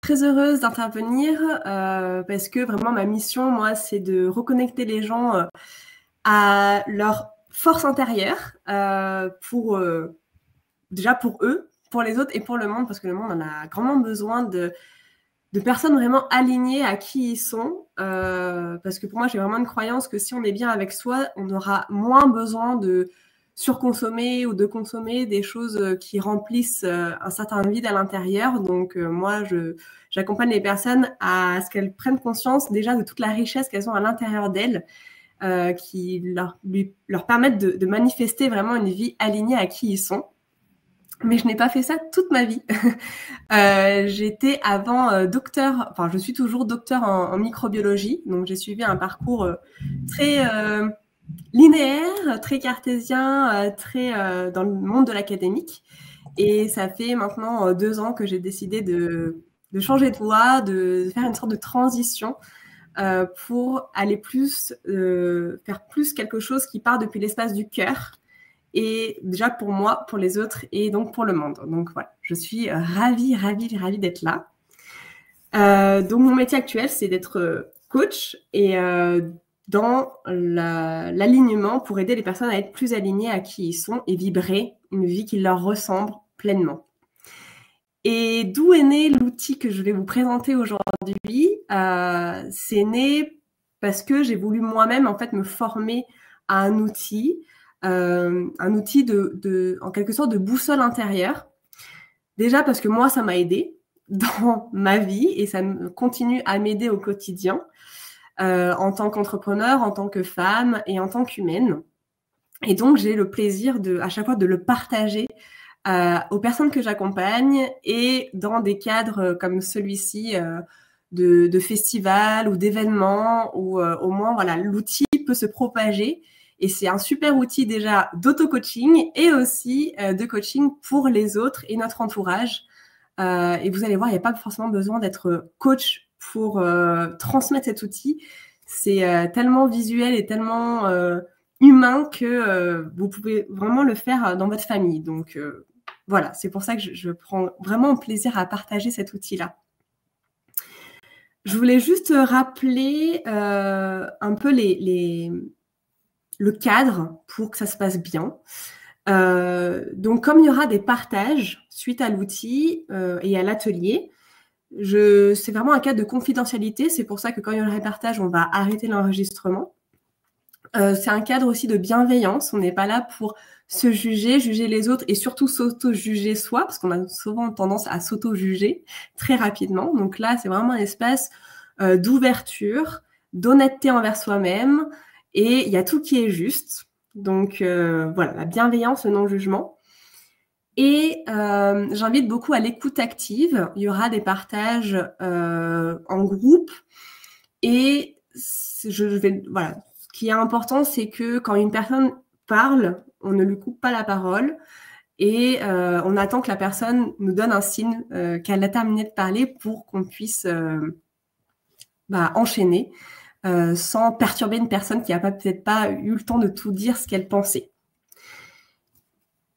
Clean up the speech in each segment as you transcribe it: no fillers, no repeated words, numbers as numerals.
Très heureuse d'intervenir parce que vraiment ma mission, moi, c'est de reconnecter les gens à leur force intérieure déjà pour eux, pour les autres et pour le monde, parce que le monde en a grandement besoin de personnes vraiment alignées à qui ils sont. Parce que pour moi, j'ai vraiment une croyance que si on est bien avec soi, on aura moins besoin de surconsommer ou de consommer des choses qui remplissent un certain vide à l'intérieur. Donc moi, j'accompagne les personnes à ce qu'elles prennent conscience déjà de toute la richesse qu'elles ont à l'intérieur d'elles, qui leur permettent de manifester vraiment une vie alignée à qui ils sont. Mais je n'ai pas fait ça toute ma vie. J'étais avant docteur, enfin je suis toujours docteur en microbiologie, donc j'ai suivi un parcours très linéaire, très cartésien, très dans le monde de l'académique. Et ça fait maintenant 2 ans que j'ai décidé de changer de voie, de faire une sorte de transition pour aller faire plus quelque chose qui part depuis l'espace du cœur. Et déjà pour moi, pour les autres et donc pour le monde. Donc voilà, je suis ravie d'être là. Donc mon métier actuel, c'est d'être coach et dans l'alignement pour aider les personnes à être plus alignées à qui ils sont et vibrer une vie qui leur ressemble pleinement. Et d'où est né l'outil que je vais vous présenter aujourd'hui? C'est né parce que j'ai voulu moi-même en fait me former à un outil en quelque sorte de boussole intérieure. Déjà parce que moi, ça m'a aidé dans ma vie et ça continue à m'aider au quotidien en tant qu'entrepreneur, en tant que femme et en tant qu'humaine. Et donc, j'ai le plaisir à chaque fois de le partager aux personnes que j'accompagne et dans des cadres comme celui-ci de festivals ou d'événements où au moins voilà, l'outil peut se propager. Et c'est un super outil déjà d'auto-coaching et aussi de coaching pour les autres et notre entourage. Et vous allez voir, il n'y a pas forcément besoin d'être coach pour transmettre cet outil. C'est tellement visuel et tellement humain que vous pouvez vraiment le faire dans votre famille. Donc voilà, c'est pour ça que je prends vraiment plaisir à partager cet outil-là. Je voulais juste rappeler un peu le cadre pour que ça se passe bien. Donc, comme il y aura des partages suite à l'outil et à l'atelier, c'est vraiment un cadre de confidentialité. C'est pour ça que quand il y aura des partages, on va arrêter l'enregistrement. C'est un cadre aussi de bienveillance. On n'est pas là pour se juger les autres et surtout s'auto-juger soi, parce qu'on a souvent tendance à s'auto-juger très rapidement. Donc là, c'est vraiment un espace d'ouverture, d'honnêteté envers soi-même. Et il y a tout qui est juste. Donc voilà, la bienveillance, le non-jugement. Et j'invite beaucoup à l'écoute active. Il y aura des partages en groupe. Et voilà. Ce qui est important, c'est que quand une personne parle, on ne lui coupe pas la parole. Et on attend que la personne nous donne un signe qu'elle a terminé de parler pour qu'on puisse enchaîner. Sans perturber une personne qui n'a peut-être pas eu le temps de tout dire ce qu'elle pensait.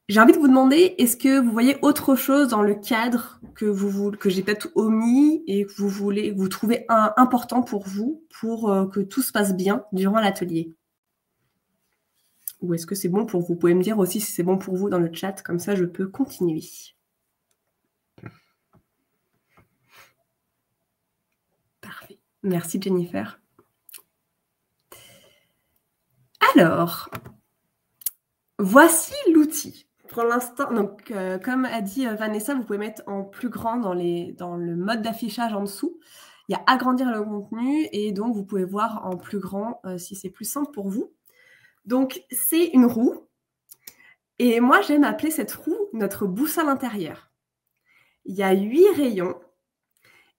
J'ai envie de vous demander, est-ce que vous voyez autre chose dans le cadre que j'ai peut-être omis et que vous trouvez important pour vous pour que tout se passe bien durant l'atelier? Ou est-ce que c'est bon pour vous? Vous pouvez me dire aussi si c'est bon pour vous dans le chat, comme ça je peux continuer. Parfait. Merci Jennifer. Alors, voici l'outil. Pour l'instant, donc comme a dit Vanessa, vous pouvez mettre en plus grand dans le mode d'affichage en dessous. Il y a agrandir le contenu et donc vous pouvez voir en plus grand si c'est plus simple pour vous. Donc c'est une roue et moi j'aime appeler cette roue notre boussole intérieure. Il y a 8 rayons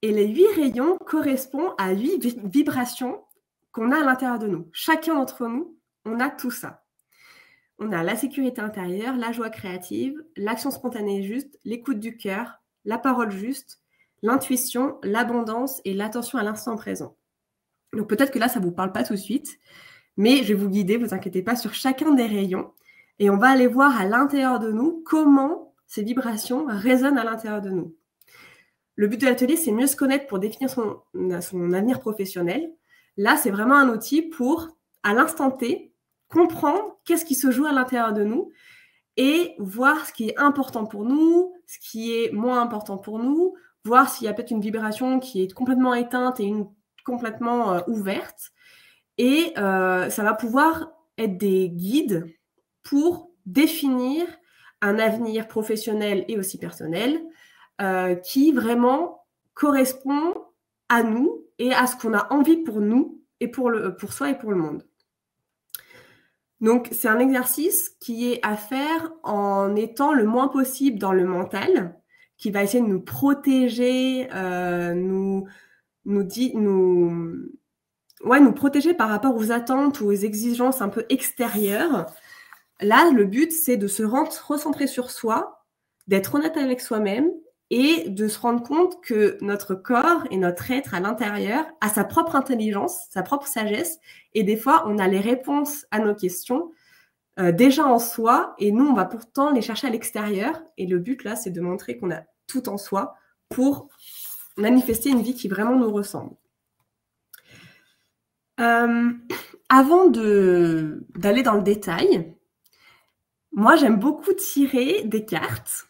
et les 8 rayons correspondent à 8 vibrations qu'on a à l'intérieur de nous. Chacun d'entre nous, on a tout ça. On a la sécurité intérieure, la joie créative, l'action spontanée juste, l'écoute du cœur, la parole juste, l'intuition, l'abondance et l'attention à l'instant présent. Donc peut-être que là, ça ne vous parle pas tout de suite, mais je vais vous guider, vous inquiétez pas, sur chacun des rayons. Et on va aller voir à l'intérieur de nous comment ces vibrations résonnent à l'intérieur de nous. Le but de l'atelier, c'est mieux se connaître pour définir son avenir professionnel. Là, c'est vraiment un outil pour, à l'instant T, comprendre qu'est-ce qui se joue à l'intérieur de nous et voir ce qui est important pour nous, ce qui est moins important pour nous, voir s'il y a peut-être une vibration qui est complètement éteinte et une complètement ouverte. Et ça va pouvoir être des guides pour définir un avenir professionnel et aussi personnel qui vraiment correspond à nous et à ce qu'on a envie pour nous et pour soi et pour le monde. Donc, c'est un exercice qui est à faire en étant le moins possible dans le mental, qui va essayer de nous protéger, nous protéger par rapport aux attentes ou aux exigences un peu extérieures. Là, le but, c'est de se recentrer sur soi, d'être honnête avec soi-même et de se rendre compte que notre corps et notre être à l'intérieur a sa propre intelligence, sa propre sagesse. Et des fois, on a les réponses à nos questions déjà en soi et nous, on va pourtant les chercher à l'extérieur. Et le but, là, c'est de montrer qu'on a tout en soi pour manifester une vie qui vraiment nous ressemble. Avant d'aller dans le détail, moi, j'aime beaucoup tirer des cartes.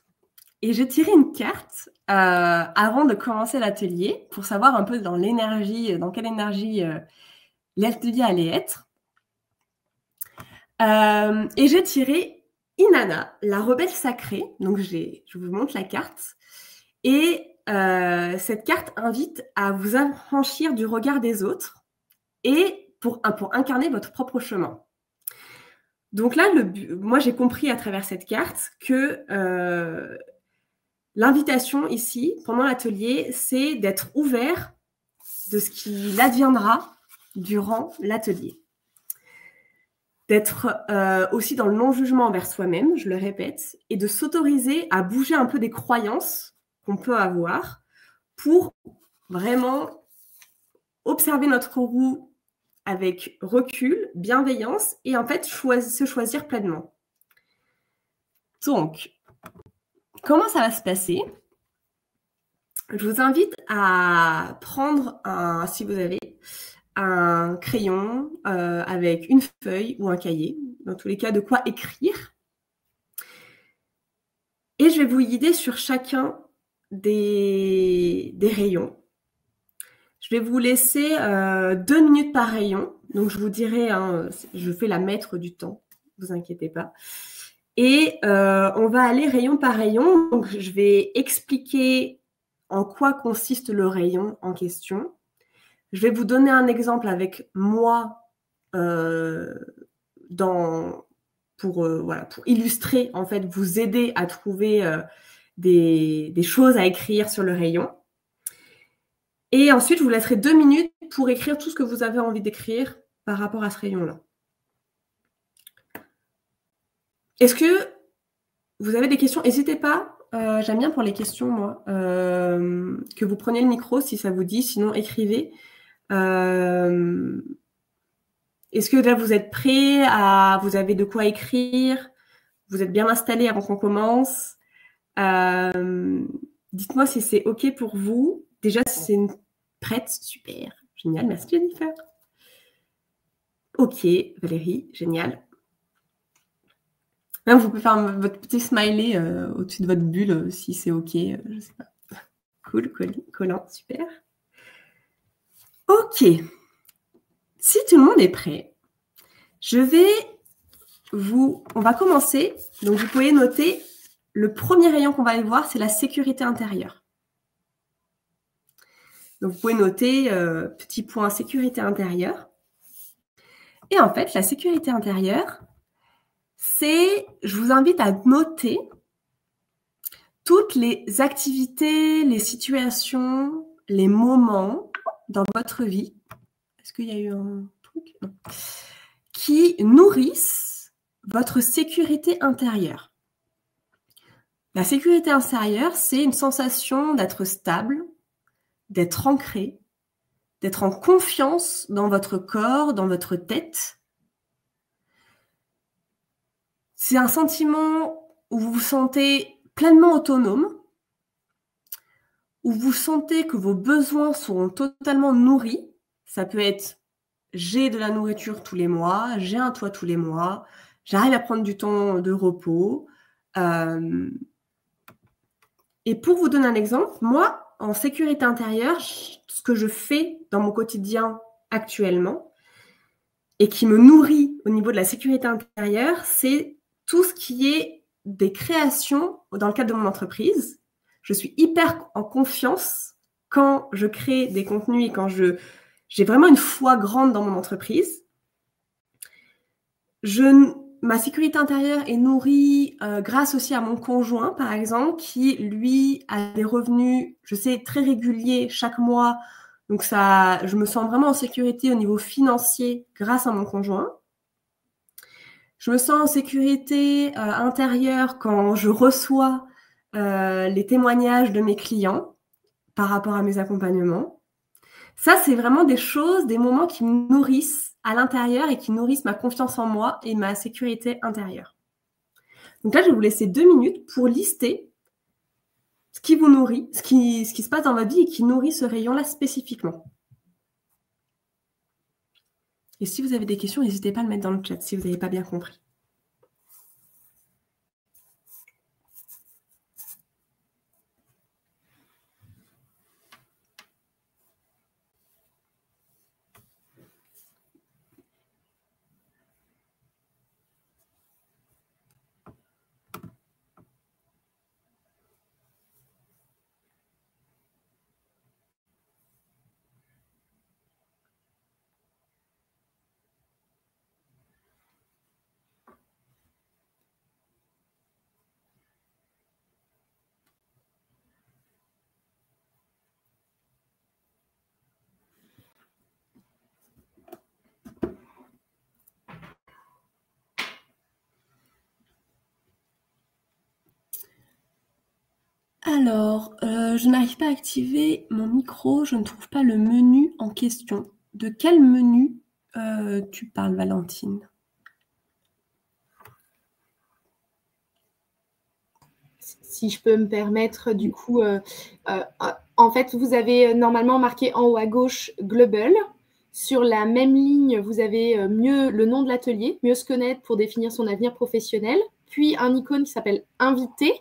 Et j'ai tiré une carte avant de commencer l'atelier pour savoir un peu dans quelle énergie l'atelier allait être. Et j'ai tiré Inanna, la rebelle sacrée. Donc, je vous montre la carte. Et cette carte invite à vous affranchir du regard des autres et pour incarner votre propre chemin. Donc là, moi, j'ai compris à travers cette carte que l'invitation ici, pendant l'atelier, c'est d'être ouvert de ce qui adviendra durant l'atelier. D'être aussi dans le non-jugement envers soi-même, je le répète, et de s'autoriser à bouger un peu des croyances qu'on peut avoir pour vraiment observer notre roue avec recul, bienveillance et en fait se choisir pleinement. Donc, comment ça va se passer? Je vous invite à prendre, si vous avez, un crayon avec une feuille ou un cahier, dans tous les cas, de quoi écrire. Et je vais vous guider sur chacun des rayons. Je vais vous laisser 2 minutes par rayon. Donc, je vous dirai, je fais la maître du temps, ne vous inquiétez pas. Et on va aller rayon par rayon. Donc, je vais expliquer en quoi consiste le rayon en question. Je vais vous donner un exemple avec moi pour illustrer, en fait, vous aider à trouver des choses à écrire sur le rayon. Et ensuite, je vous laisserai 2 minutes pour écrire tout ce que vous avez envie d'écrire par rapport à ce rayon-là. Est-ce que vous avez des questions? N'hésitez pas, j'aime bien pour les questions, moi, que vous preniez le micro si ça vous dit, sinon écrivez. Est-ce que là, vous êtes prêts vous avez de quoi écrire? Vous êtes bien installés avant qu'on commence? Dites-moi si c'est OK pour vous. Déjà, si c'est prête, super, génial, merci Jennifer. OK, Valérie, génial. Même vous pouvez faire votre petit smiley au-dessus de votre bulle si c'est OK, je sais pas. Cool, Colin, super. OK. Si tout le monde est prêt, on va commencer. Donc, vous pouvez noter, le premier rayon qu'on va aller voir, c'est la sécurité intérieure. Donc, vous pouvez noter petit point sécurité intérieure. Et en fait, la sécurité intérieure, je vous invite à noter toutes les activités, les situations, les moments dans votre vie. Est-ce qu'il y a eu un truc? Non. Qui nourrissent votre sécurité intérieure. La sécurité intérieure, c'est une sensation d'être stable, d'être ancré, d'être en confiance dans votre corps, dans votre tête. C'est un sentiment où vous vous sentez pleinement autonome, où vous sentez que vos besoins seront totalement nourris. Ça peut être j'ai de la nourriture tous les mois, j'ai un toit tous les mois, j'arrive à prendre du temps de repos. Et pour vous donner un exemple, moi, en sécurité intérieure, ce que je fais dans mon quotidien actuellement et qui me nourrit au niveau de la sécurité intérieure, c'est tout ce qui est des créations dans le cadre de mon entreprise. Je suis hyper en confiance quand je crée des contenus et quand j'ai vraiment une foi grande dans mon entreprise. Ma sécurité intérieure est nourrie grâce aussi à mon conjoint, par exemple, qui, lui, a des revenus, je sais, très réguliers chaque mois. Donc, je me sens vraiment en sécurité au niveau financier grâce à mon conjoint. Je me sens en sécurité intérieure quand je reçois les témoignages de mes clients par rapport à mes accompagnements. Ça, c'est vraiment des choses, des moments qui me nourrissent à l'intérieur et qui nourrissent ma confiance en moi et ma sécurité intérieure. Donc là, je vais vous laisser 2 minutes pour lister ce qui vous nourrit, ce qui se passe dans votre vie et qui nourrit ce rayon-là spécifiquement. Et si vous avez des questions, n'hésitez pas à le mettre dans le chat si vous n'avez pas bien compris. Alors, je n'arrive pas à activer mon micro, je ne trouve pas le menu en question. De quel menu tu parles, Valentine? Si je peux me permettre, du coup, en fait, vous avez normalement marqué en haut à gauche Global. Sur la même ligne, vous avez le nom de l'atelier, mieux se connaître pour définir son avenir professionnel, puis un icône qui s'appelle Invité,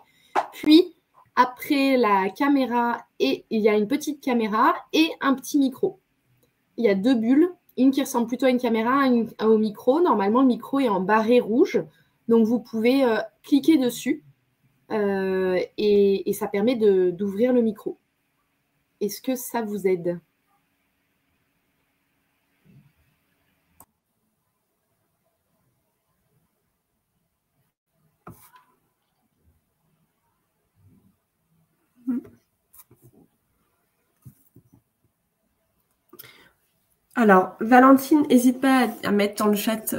puis après la caméra, il y a une petite caméra et un petit micro. Il y a 2 bulles, une qui ressemble plutôt à une caméra, une au micro. Normalement, le micro est en barré rouge, donc vous pouvez cliquer dessus et ça permet d'ouvrir le micro. Est-ce que ça vous aide? Alors, Valentine, n'hésite pas à mettre dans le chat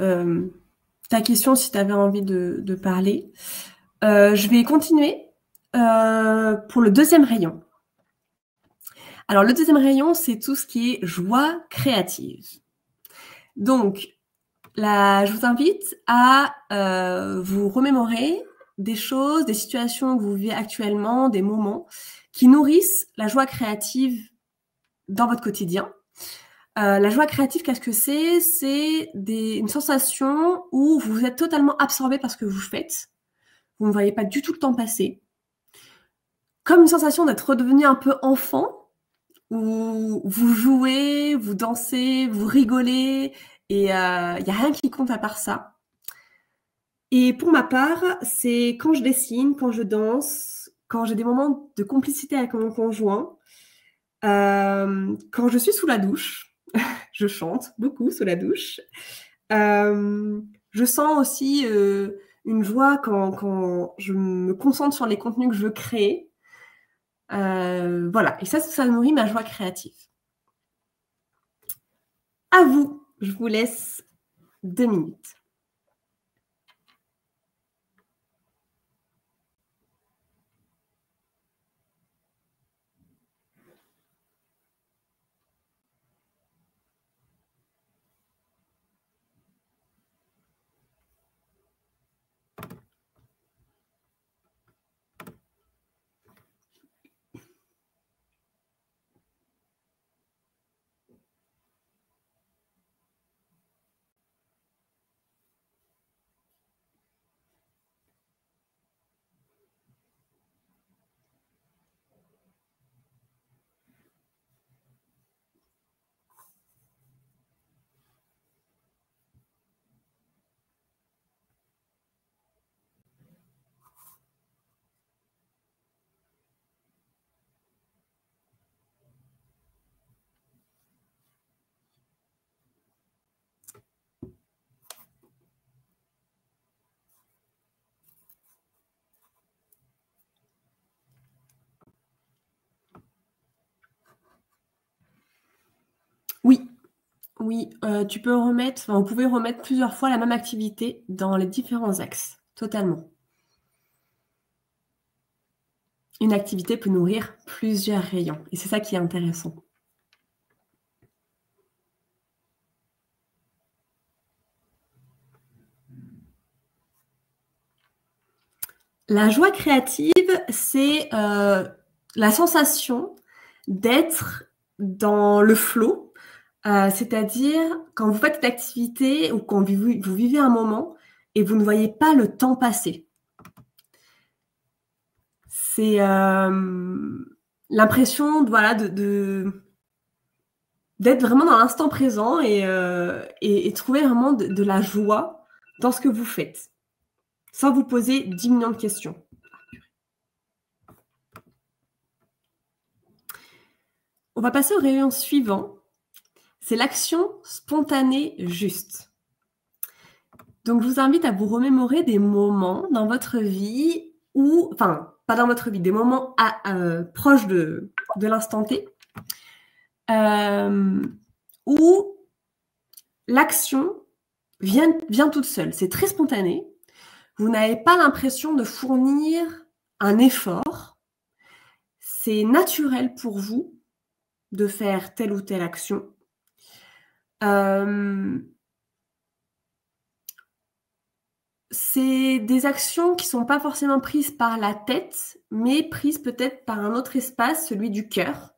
ta question si tu avais envie de parler. Je vais continuer pour le deuxième rayon. Alors, le deuxième rayon, c'est tout ce qui est joie créative. Donc, je vous invite à vous remémorer des choses, des situations que vous vivez actuellement, des moments qui nourrissent la joie créative dans votre quotidien. La joie créative, qu'est-ce que c'est? C'est une sensation où vous êtes totalement absorbé par ce que vous faites. Vous ne voyez pas du tout le temps passer. Comme une sensation d'être redevenu un peu enfant, où vous jouez, vous dansez, vous rigolez, et il n'y a rien qui compte à part ça. Et pour ma part, c'est quand je dessine, quand je danse, quand j'ai des moments de complicité avec mon conjoint, quand je suis sous la douche, je chante beaucoup sous la douche. Je sens aussi une joie quand je me concentre sur les contenus que je veux créer. Voilà, et ça nourrit ma joie créative. À vous, je vous laisse 2 minutes. Oui, tu peux remettre, enfin, vous pouvez remettre plusieurs fois la même activité dans les différents axes, totalement. Une activité peut nourrir plusieurs rayons et c'est ça qui est intéressant. La joie créative, c'est la sensation d'être dans le flow, c'est-à-dire quand vous faites une activité ou quand vous vivez un moment et vous ne voyez pas le temps passer. C'est l'impression voilà, d'être vraiment dans l'instant présent et trouver vraiment de la joie dans ce que vous faites, sans vous poser 10 millions de questions. On va passer au rayon suivant. C'est l'action spontanée juste. Donc, je vous invite à vous remémorer des moments dans votre vie où, enfin, pas dans votre vie, des moments proches de l'instant T, où l'action vient toute seule. C'est très spontané. Vous n'avez pas l'impression de fournir un effort. C'est naturel pour vous de faire telle ou telle action. C'est des actions qui ne sont pas forcément prises par la tête, mais prises peut-être par un autre espace, celui du cœur.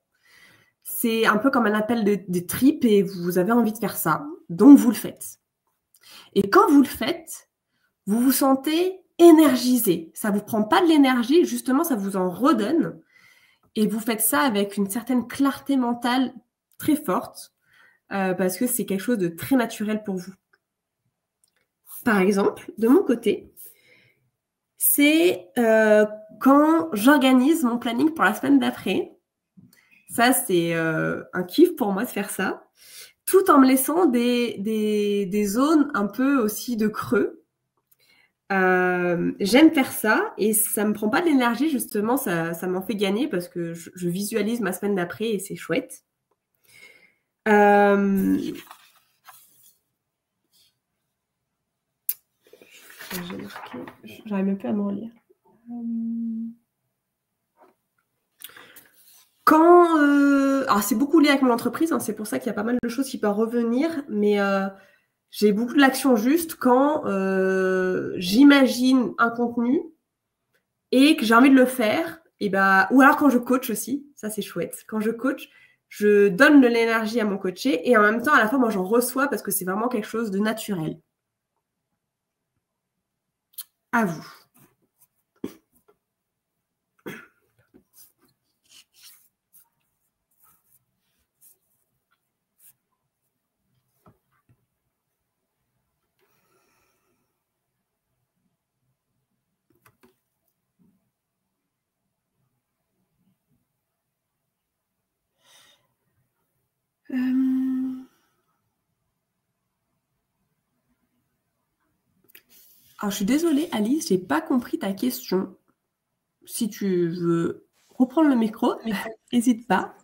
C'est un peu comme un appel des tripes et vous avez envie de faire ça, donc vous le faites. Et quand vous le faites, vous vous sentez énergisé. Ça ne vous prend pas de l'énergie, justement, ça vous en redonne. Et vous faites ça avec une certaine clarté mentale très forte, parce que c'est quelque chose de très naturel pour vous. Par exemple, de mon côté, c'est quand j'organise mon planning pour la semaine d'après. Ça, c'est un kiff pour moi de faire ça, tout en me laissant des zones un peu aussi de creux. J'aime faire ça et ça me prend pas de l'énergie, justement, ça m'en fait gagner parce que je visualise ma semaine d'après et c'est chouette. J'arrive même plus à me relire. Alors c'est beaucoup lié avec mon entreprise, hein, c'est pour ça qu'il y a pas mal de choses qui peuvent revenir, mais j'ai beaucoup de l'action juste quand j'imagine un contenu et que j'ai envie de le faire, et ou alors quand je coach aussi, ça c'est chouette. Quand je coach, je donne de l'énergie à mon coaché et en même temps, à la fois, moi j'en reçois parce que c'est vraiment quelque chose de naturel. À vous. Alors, je suis désolée, Alice, j'ai pas compris ta question. Si tu veux reprendre le micro, n'hésite pas.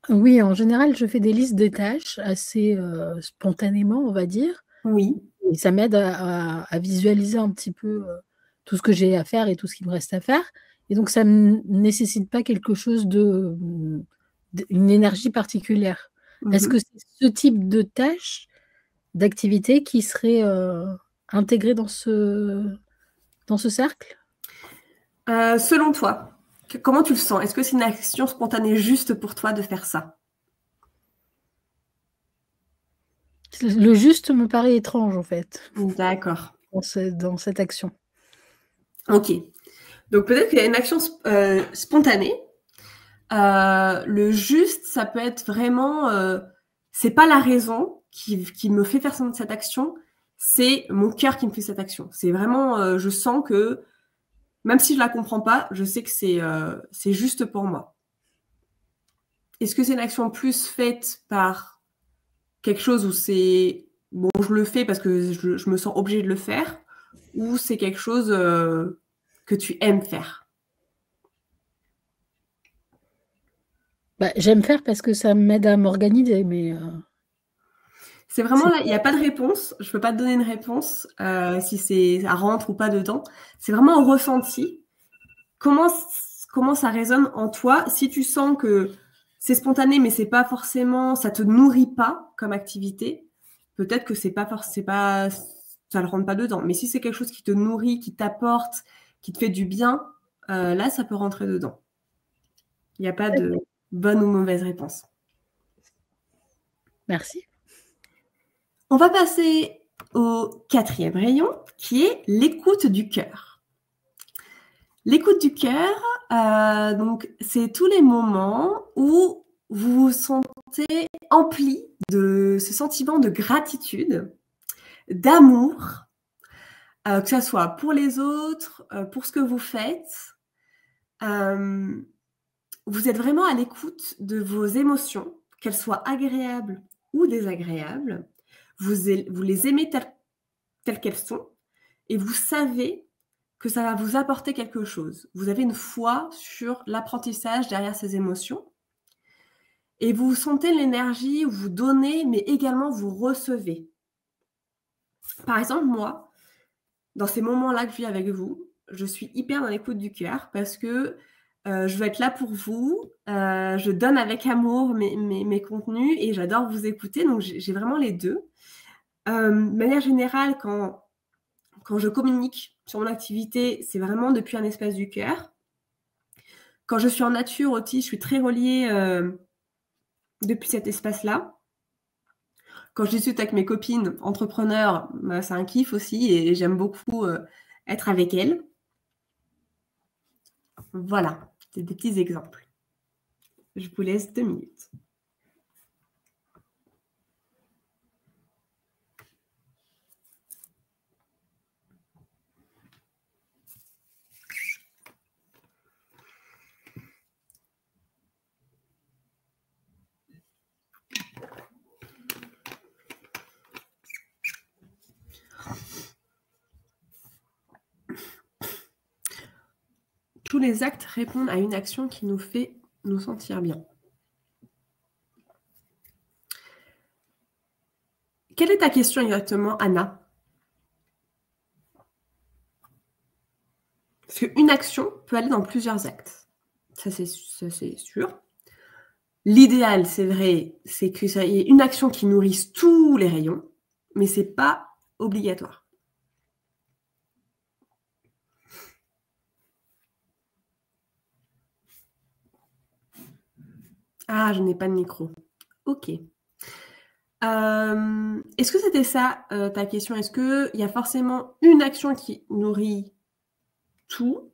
Oui, en général, je fais des listes de tâches assez spontanément, on va dire. Oui. Et ça m'aide à visualiser un petit peu tout ce que j'ai à faire et tout ce qui me reste à faire. Et donc, ça ne nécessite pas quelque chose une énergie particulière. Est-ce que c'est ce type de tâche, d'activité qui serait intégré dans ce cercle? Selon toi, comment tu le sens? Est-ce que c'est une action spontanée juste pour toi de faire ça? Le juste me paraît étrange, en fait. D'accord. Dans cette action. Ok. Donc peut-être qu'il y a une action spontanée. Le juste, ça peut être vraiment... c'est pas la raison qui me fait faire cette action, c'est mon cœur qui me fait cette action. C'est vraiment... je sens que, même si je la comprends pas, je sais que c'est juste pour moi. Est-ce que c'est une action plus faite par quelque chose où c'est... Bon, je le fais parce que je me sens obligée de le faire, ou c'est quelque chose que tu aimes faire? Bah, j'aime faire parce que ça m'aide à m'organiser, mais C'est vraiment c'est là, il n'y a pas de réponse. Je ne peux pas te donner une réponse si ça rentre ou pas dedans. C'est vraiment au ressenti. Comment ça résonne en toi? Si tu sens que c'est spontané, mais c'est pas forcément, ça te nourrit pas comme activité, peut-être que ça le rentre pas dedans. Mais si c'est quelque chose qui te nourrit, qui t'apporte, qui te fait du bien, là, ça peut rentrer dedans. Il n'y a pas de bonne ou mauvaise réponse. merci. On va passer au 4e rayon, qui est l'écoute du cœur. L'écoute du cœur, donc c'est tous les moments où vous vous sentez empli de ce sentiment de gratitude, d'amour, que ça soit pour les autres, pour ce que vous faites. Vous êtes vraiment à l'écoute de vos émotions, qu'elles soient agréables ou désagréables. Vous les aimez telles qu'elles sont et vous savez que ça va vous apporter quelque chose. Vous avez une foi sur l'apprentissage derrière ces émotions et vous sentez l'énergie où vous donnez, mais également vous recevez. Par exemple, moi, dans ces moments-là que je vis avec vous, je suis hyper dans l'écoute du cœur parce que je veux être là pour vous, je donne avec amour mes contenus et j'adore vous écouter, donc j'ai vraiment les deux. De manière générale, quand je communique sur mon activité, c'est vraiment depuis un espace du cœur. Quand je suis en nature aussi, je suis très reliée depuis cet espace-là. Quand je discute avec mes copines entrepreneurs, bah, c'est un kiff aussi et j'aime beaucoup être avec elles. Voilà, c'est des petits exemples. Je vous laisse 2 minutes. Tous les actes répondent à une action qui nous fait nous sentir bien. Quelle est ta question exactement, Anna? Parce qu'une action peut aller dans plusieurs actes. Ça, c'est sûr. L'idéal, c'est vrai, c'est que ça y ait une action qui nourrisse tous les rayons, mais ce n'est pas obligatoire. Ah, je n'ai pas de micro. Ok. Est-ce que c'était ça ta question? Est-ce qu'il y a forcément une action qui nourrit tout?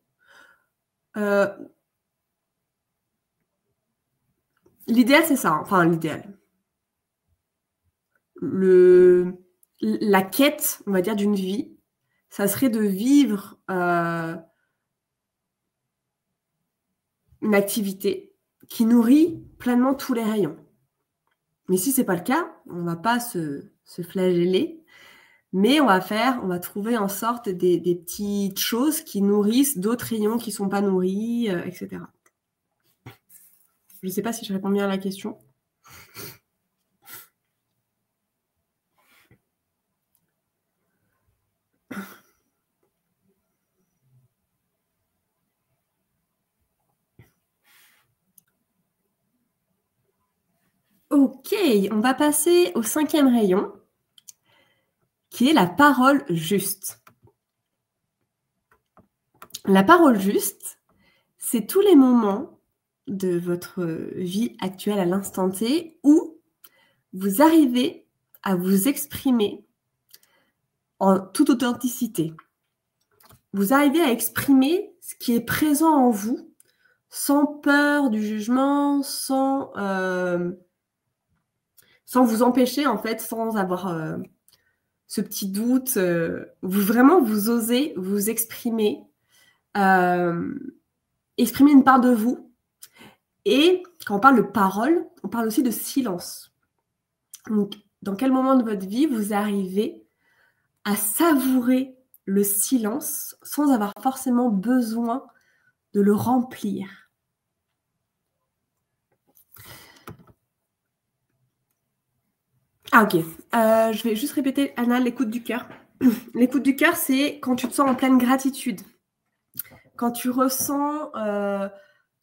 L'idéal, c'est ça. Enfin, l'idéal. La quête, on va dire, d'une vie, ça serait de vivre une activité qui nourrit pleinement tous les rayons. Mais si ce n'est pas le cas, on ne va pas se flageller, mais on va trouver en sorte des petites choses qui nourrissent d'autres rayons qui ne sont pas nourris, etc. Je ne sais pas si je réponds bien à la question. Ok, on va passer au 5e rayon, qui est la parole juste. La parole juste, c'est tous les moments de votre vie actuelle à l'instant T où vous arrivez à vous exprimer en toute authenticité. Vous arrivez à exprimer ce qui est présent en vous sans peur du jugement, sans vous empêcher, en fait, sans avoir ce petit doute. Vous osez vous exprimer, exprimer une part de vous. Et quand on parle de parole, on parle aussi de silence. Donc, dans quel moment de votre vie vous arrivez à savourer le silence sans avoir forcément besoin de le remplir? Ah, ok. Je vais juste répéter, Anna, l'écoute du cœur. L'écoute du cœur, c'est quand tu te sens en pleine gratitude. Quand tu ressens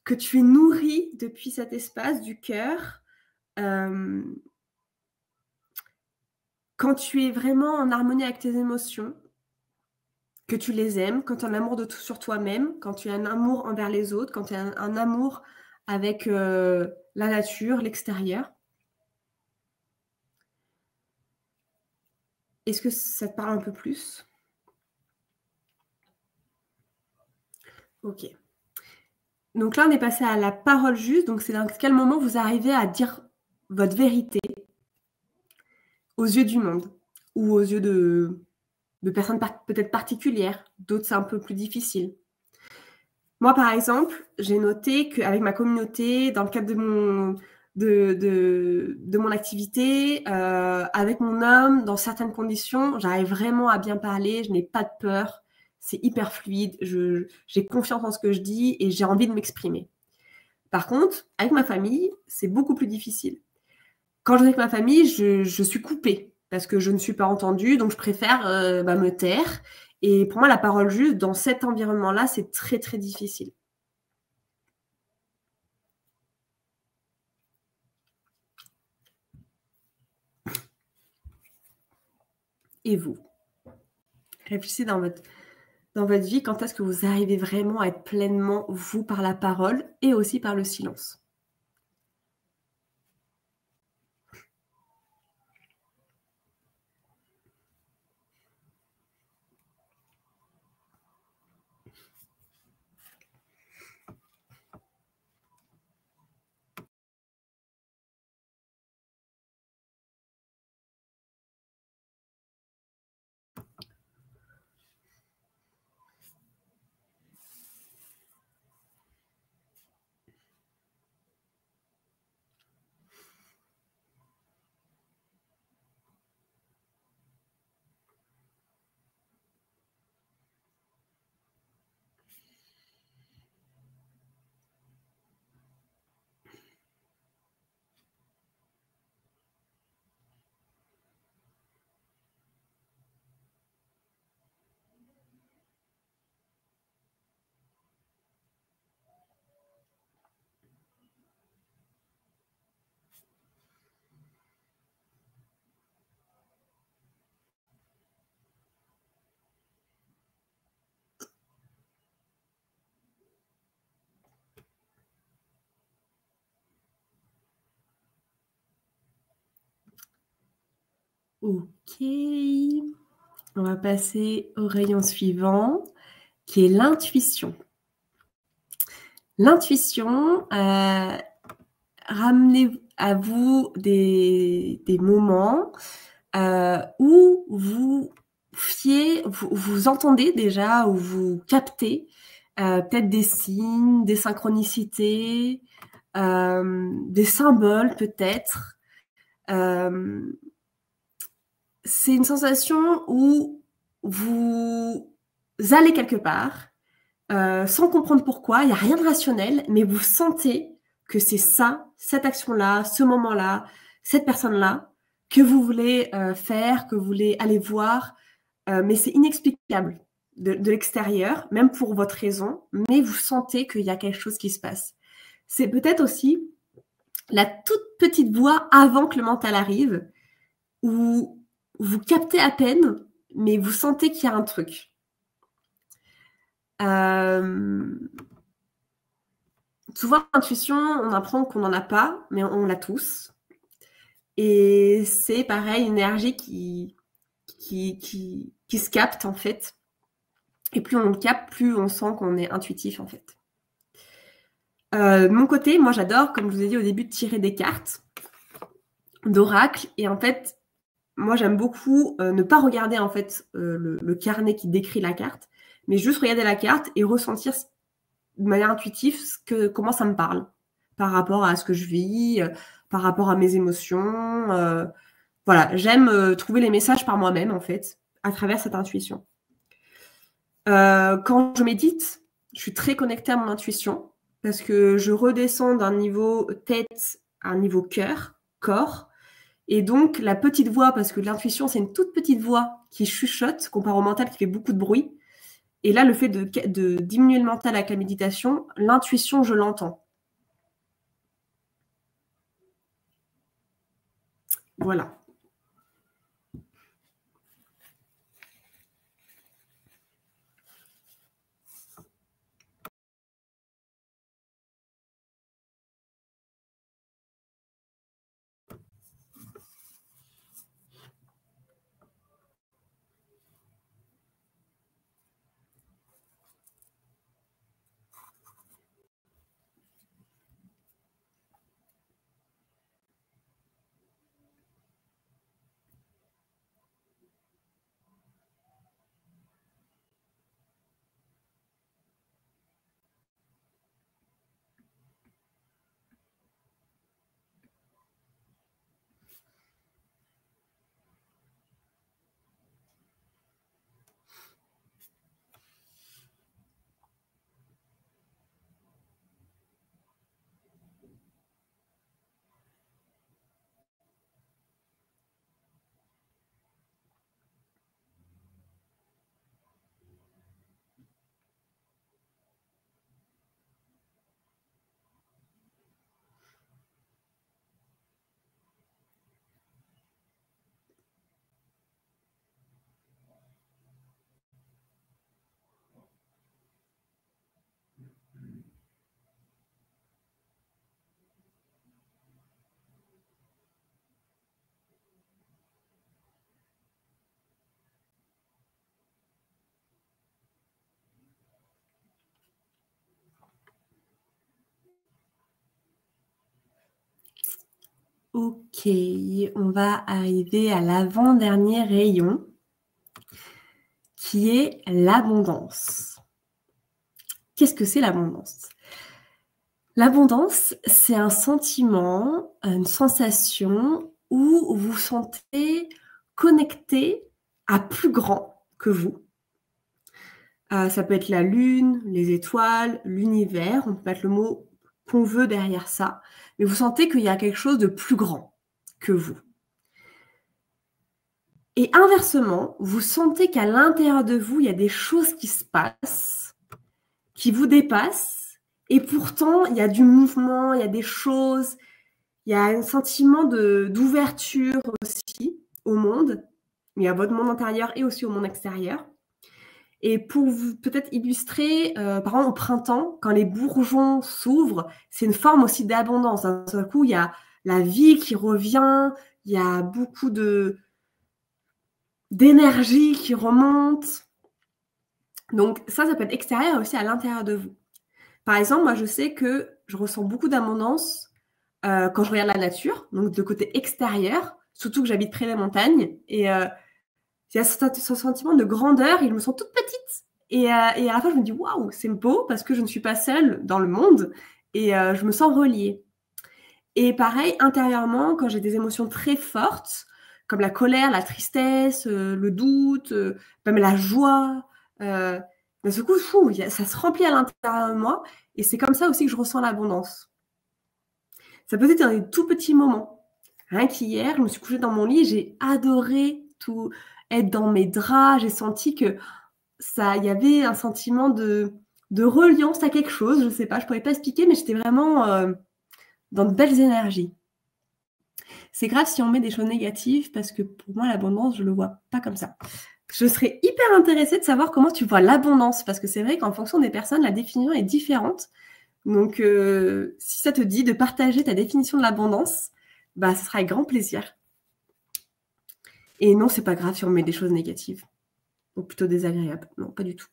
que tu es nourri depuis cet espace du cœur. Quand tu es vraiment en harmonie avec tes émotions, que tu les aimes, quand tu as un amour sur toi-même, quand tu as un amour envers les autres, quand tu as un amour avec la nature, l'extérieur. Est-ce que ça te parle un peu plus? Ok. Donc là, on est passé à la parole juste. Donc, c'est dans quel moment vous arrivez à dire votre vérité aux yeux du monde ou aux yeux de personnes peut-être particulières. D'autres, c'est un peu plus difficile. Moi, par exemple, j'ai noté qu'avec ma communauté, dans le cadre de mon activité, avec mon homme, dans certaines conditions, j'arrive vraiment à bien parler, je n'ai pas de peur, c'est hyper fluide, j'ai confiance en ce que je dis et j'ai envie de m'exprimer. Par contre, avec ma famille, c'est beaucoup plus difficile. Quand je suis avec ma famille, je suis coupée parce que je ne suis pas entendue, donc je préfère me taire. Et pour moi, la parole juste, dans cet environnement-là, c'est très, très difficile. Et vous? Réfléchissez dans votre vie, quand est-ce que vous arrivez vraiment à être pleinement vous par la parole et aussi par le silence? Ok. On va passer au rayon suivant, qui est l'intuition. L'intuition, ramenez à vous des moments où vous entendez déjà, ou vous captez peut-être des signes, des synchronicités, des symboles peut-être. C'est une sensation où vous allez quelque part sans comprendre pourquoi, il n'y a rien de rationnel, mais vous sentez que c'est ça, cette action-là, ce moment-là, cette personne-là, que vous voulez faire, que vous voulez aller voir, mais c'est inexplicable de l'extérieur, même pour votre raison, mais vous sentez qu'il y a quelque chose qui se passe. C'est peut-être aussi la toute petite voix avant que le mental arrive, où vous captez à peine, mais vous sentez qu'il y a un truc. Souvent, l'intuition, on apprend qu'on n'en a pas, mais on l'a tous. Et c'est pareil, une énergie qui se capte, en fait. Et plus on le capte, plus on sent qu'on est intuitif, en fait. De mon côté, moi, j'adore, comme je vous ai dit au début, de tirer des cartes d'oracle. Et en fait, moi, j'aime beaucoup ne pas regarder, en fait, le carnet qui décrit la carte, mais juste regarder la carte et ressentir de manière intuitive comment ça me parle par rapport à ce que je vis, par rapport à mes émotions. Voilà, j'aime trouver les messages par moi-même, en fait, à travers cette intuition. Quand je médite, je suis très connectée à mon intuition parce que je redescends d'un niveau tête à un niveau cœur, corps, Et donc, la petite voix, parce que l'intuition, c'est une toute petite voix qui chuchote, comparé au mental qui fait beaucoup de bruit. Et là, le fait de diminuer le mental avec la méditation, l'intuition, je l'entends. Voilà. Ok, on va arriver à l'avant-dernier rayon, qui est l'abondance. Qu'est-ce que c'est l'abondance? L'abondance, c'est un sentiment, une sensation où vous vous sentez connecté à plus grand que vous. Ça peut être la lune, les étoiles, l'univers, on peut mettre le mot qu'on veut derrière ça, mais vous sentez qu'il y a quelque chose de plus grand que vous. Et inversement, vous sentez qu'à l'intérieur de vous, il y a des choses qui se passent, qui vous dépassent, et pourtant, il y a du mouvement, il y a des choses, il y a un sentiment d'ouverture aussi au monde, mais à votre monde intérieur et aussi au monde extérieur. Et pour vous peut-être illustrer, par exemple au printemps, quand les bourgeons s'ouvrent, c'est une forme aussi d'abondance. D'un seul coup, il y a la vie qui revient, il y a beaucoup d'énergie qui remonte. Donc ça peut être extérieur et aussi à l'intérieur de vous. Par exemple, moi, je sais que je ressens beaucoup d'abondance quand je regarde la nature, donc de côté extérieur, surtout que j'habite près des montagnes. Et il y a ce sentiment de grandeur, et je me sens toute petite. Et à la fois, je me dis, waouh, c'est beau parce que je ne suis pas seule dans le monde et je me sens reliée. Et pareil, intérieurement, quand j'ai des émotions très fortes, comme la colère, la tristesse, le doute, même la joie, d'un seul coup, ça se remplit à l'intérieur de moi. Et c'est comme ça aussi que je ressens l'abondance. Ça peut être dans des tout petits moments. Rien qu'hier, je me suis couchée dans mon lit, j'ai adoré tout être dans mes draps, j'ai senti que il y avait un sentiment de reliance à quelque chose, je ne sais pas, je ne pourrais pas expliquer, mais j'étais vraiment dans de belles énergies. C'est grave si on met des choses négatives, parce que pour moi, l'abondance, je ne le vois pas comme ça. Je serais hyper intéressée de savoir comment tu vois l'abondance, parce que c'est vrai qu'en fonction des personnes, la définition est différente. Donc, si ça te dit de partager ta définition de l'abondance, bah, ce sera avec grand plaisir. Et non, c'est pas grave si on met des choses négatives. Ou plutôt désagréables. Non, pas du tout.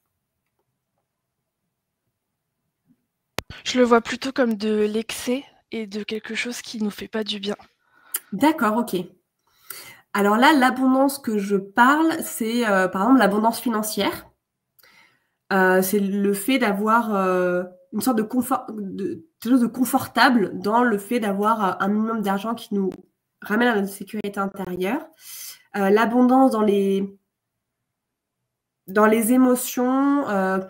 Je le vois plutôt comme de l'excès et de quelque chose qui nous fait pas du bien. D'accord, ok. Alors là, l'abondance que je parle, c'est par exemple l'abondance financière. C'est le fait d'avoir une sorte de confort, quelque chose de confortable dans le fait d'avoir un minimum d'argent qui nous ramène à notre sécurité intérieure. L'abondance dans les émotions,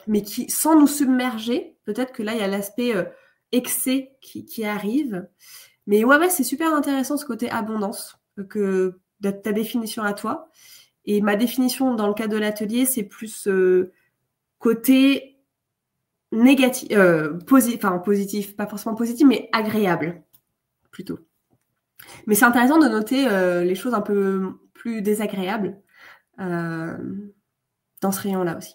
mais sans nous submerger. Peut-être que là, il y a l'aspect excès qui arrive. Mais ouais, c'est super intéressant ce côté abondance. que ta définition à toi. Et ma définition dans le cadre de l'atelier, c'est plus côté négatif, positif, pas forcément positif, mais agréable plutôt. Mais c'est intéressant de noter les choses un peu plus désagréables dans ce rayon-là aussi.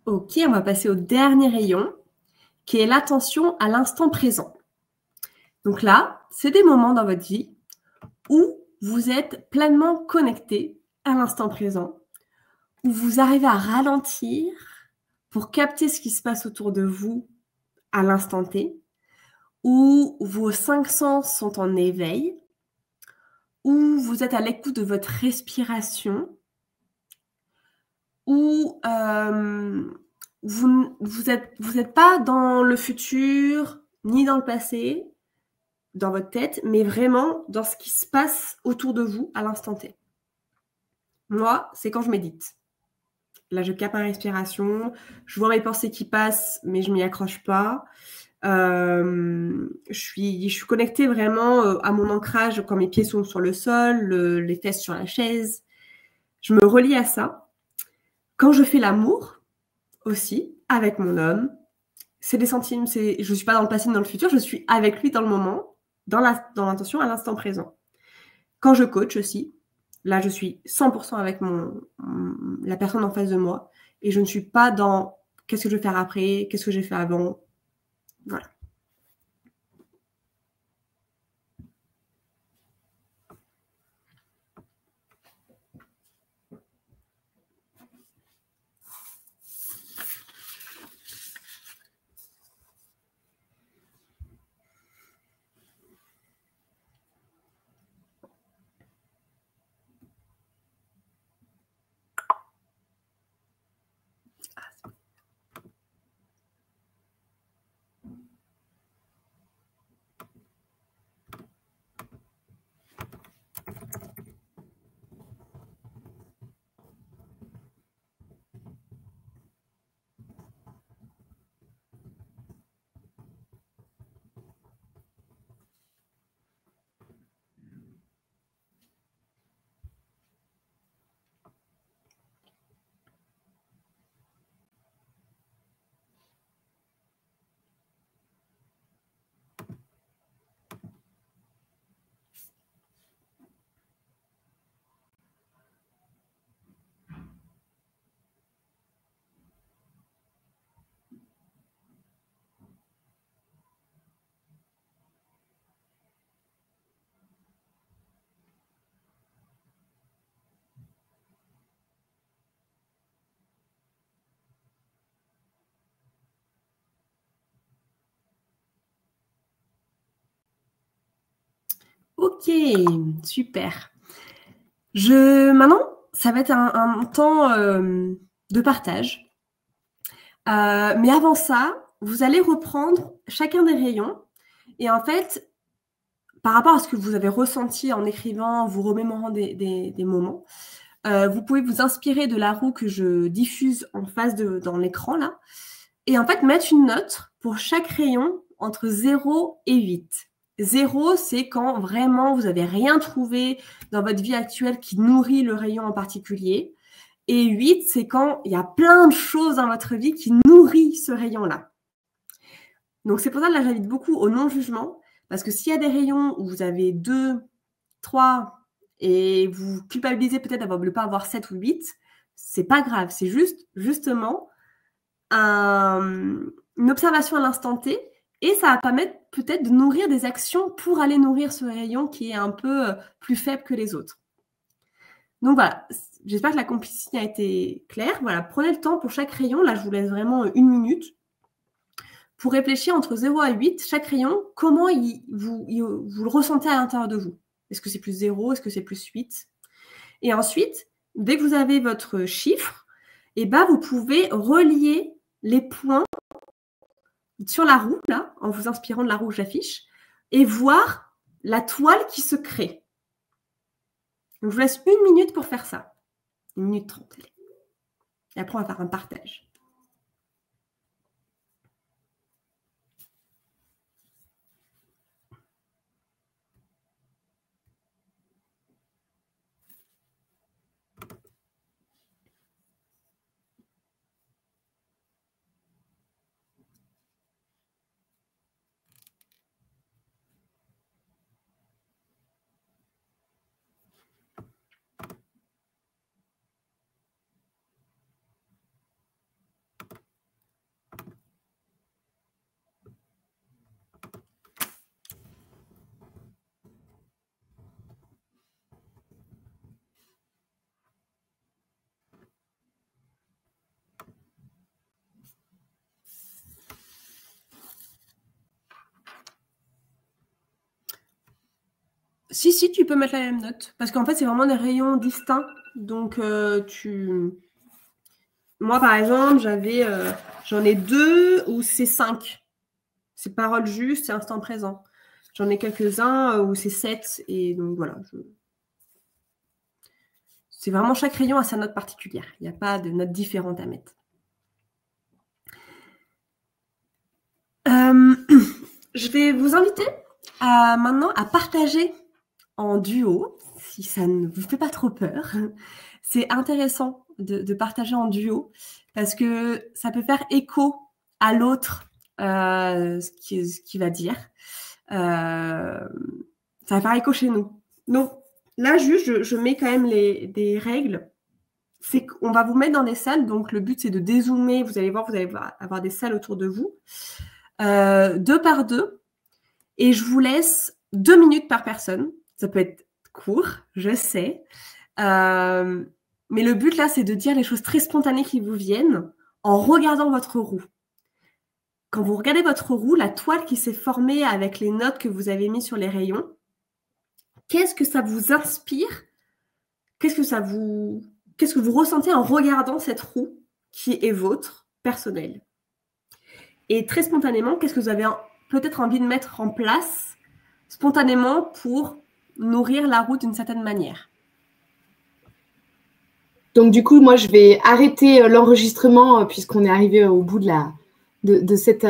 Ok, on va passer au dernier rayon, qui est l'attention à l'instant présent. Donc là, c'est des moments dans votre vie où vous êtes pleinement connecté à l'instant présent, où vous arrivez à ralentir pour capter ce qui se passe autour de vous à l'instant T, où vos 5 sens sont en éveil, où vous êtes à l'écoute de votre respiration, où vous êtes pas dans le futur ni dans le passé, dans votre tête, mais vraiment dans ce qui se passe autour de vous à l'instant T. Moi, c'est quand je médite. Là, je capte ma respiration, je vois mes pensées qui passent, mais je m'y accroche pas. Je suis connectée vraiment à mon ancrage quand mes pieds sont sur le sol, les fesses sur la chaise. Je me relie à ça. Quand je fais l'amour aussi, avec mon homme, c'est des centimes. Je ne suis pas dans le passé ni dans le futur, je suis avec lui dans le moment, dans l'intention, à l'instant présent. Quand je coach aussi, là, je suis 100% avec la personne en face de moi et je ne suis pas dans qu'est-ce que je vais faire après, qu'est-ce que j'ai fait avant. Voilà. Ok, super. Maintenant, ça va être un temps de partage. Mais avant ça, vous allez reprendre chacun des rayons. Et en fait, par rapport à ce que vous avez ressenti en écrivant, vous remémorant des moments, vous pouvez vous inspirer de la roue que je diffuse en face dans l'écran là. Et en fait, mettre une note pour chaque rayon entre 0 et 8. 0, c'est quand vraiment vous n'avez rien trouvé dans votre vie actuelle qui nourrit le rayon en particulier. Et 8, c'est quand il y a plein de choses dans votre vie qui nourrissent ce rayon-là. Donc, c'est pour ça que là, j'invite beaucoup au non-jugement. Parce que s'il y a des rayons où vous avez 2, 3 et vous culpabilisez peut-être de ne pas avoir 7 ou 8, c'est pas grave. C'est justement une observation à l'instant T et ça va permettre peut-être de nourrir des actions pour aller nourrir ce rayon qui est un peu plus faible que les autres. Donc voilà, j'espère que la complicité a été claire. Voilà, prenez le temps pour chaque rayon. Là, je vous laisse vraiment 1 minute pour réfléchir entre 0 à 8, chaque rayon, comment vous le ressentez à l'intérieur de vous. Est-ce que c'est plus 0? Est-ce que c'est plus 8? Et ensuite, dès que vous avez votre chiffre, vous pouvez relier les points sur la roue, là, en vous inspirant de la roue que j'affiche, et voir la toile qui se crée. Donc, je vous laisse 1 minute pour faire ça. 1 minute 30. Allez. Et après, on va faire un partage. Si, tu peux mettre la même note. Parce qu'en fait, c'est vraiment des rayons distincts. Donc, moi, par exemple, j'en ai 2 où c'est 5. C'est parole juste, c'est instant présent. J'en ai quelques-uns où c'est 7. Et donc, voilà. C'est vraiment chaque rayon a sa note particulière. Il n'y a pas de note différente à mettre. Je vais vous inviter maintenant à partager en duo, si ça ne vous fait pas trop peur. C'est intéressant de partager en duo parce que ça peut faire écho à l'autre, ce qu'il va dire. Ça va faire écho chez nous. Donc là, juste, je mets quand même des règles. C'est qu'on va vous mettre dans des salles. Donc le but, c'est de dézoomer. Vous allez voir, vous allez avoir des salles autour de vous. 2 par 2. Et je vous laisse 2 minutes par personne. Ça peut être court, je sais. Mais le but, là, c'est de dire les choses très spontanées qui vous viennent en regardant votre roue. Quand vous regardez votre roue, la toile qui s'est formée avec les notes que vous avez mises sur les rayons, qu'est-ce que ça vous inspire? Qu'est-ce que vous ressentez en regardant cette roue qui est votre, personnelle? Et très spontanément, qu'est-ce que vous avez peut-être envie de mettre en place spontanément pour nourrir la roue d'une certaine manière? Donc, du coup, moi, je vais arrêter l'enregistrement puisqu'on est arrivé au bout de cette